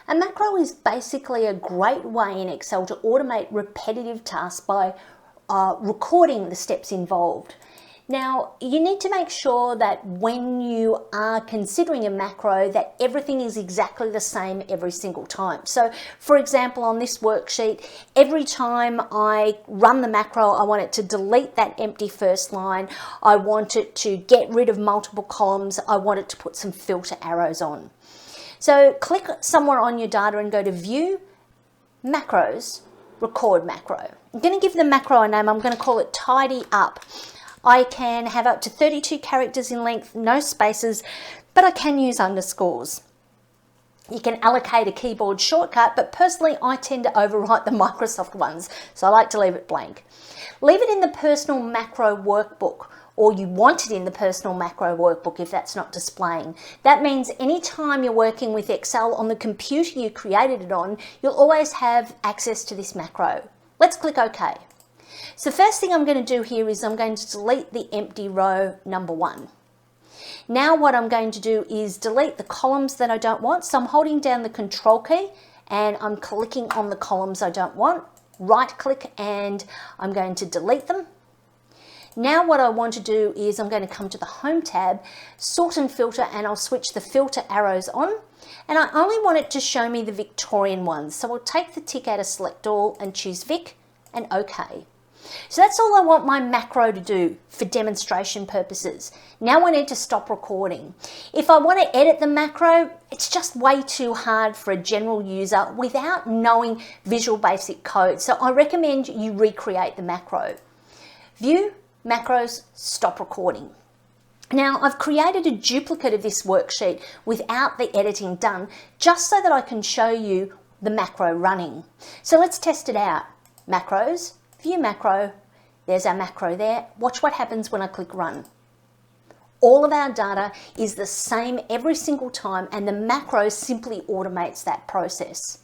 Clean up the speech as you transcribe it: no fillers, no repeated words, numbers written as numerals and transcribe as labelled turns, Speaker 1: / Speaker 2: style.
Speaker 1: A macro is basically a great way in Excel to automate repetitive tasks by recording the steps involved. Now, you need to make sure that when you are considering a macro that everything is exactly the same every single time. So, for example, on this worksheet, every time I run the macro, I want it to delete that empty first line. I want it to get rid of multiple columns. I want it to put some filter arrows on. So click somewhere on your data and go to View, Macros, Record Macro. I'm going to give the macro a name. I'm going to call it Tidy Up. I can have up to 32 characters in length, no spaces, but I can use underscores. You can allocate a keyboard shortcut, but personally I tend to overwrite the Microsoft ones, so I like to leave it blank. Leave it in the personal macro workbook, or you want it in the personal macro workbook if that's not displaying. That means anytime you're working with Excel on the computer you created it on, you'll always have access to this macro. Let's click OK. So first thing I'm going to do here is I'm going to delete the empty row number 1. Now what I'm going to do is delete the columns that I don't want. So I'm holding down the Control key and I'm clicking on the columns I don't want. Right click and I'm going to delete them. Now what I want to do is I'm going to come to the Home tab, Sort and Filter, and I'll switch the filter arrows on. And I only want it to show me the Victorian ones. So I'll take the tick out of Select All and choose Vic and OK. So that's all I want my macro to do for demonstration purposes. Now I need to stop recording. If I want to edit the macro, it's just way too hard for a general user without knowing Visual Basic code. So I recommend you recreate the macro. View, Macros, Stop Recording. Now I've created a duplicate of this worksheet without the editing done, just so that I can show you the macro running. So let's test it out. Macros, View Macro, there's our macro there. Watch what happens when I click Run. All of our data is the same every single time and the macro simply automates that process.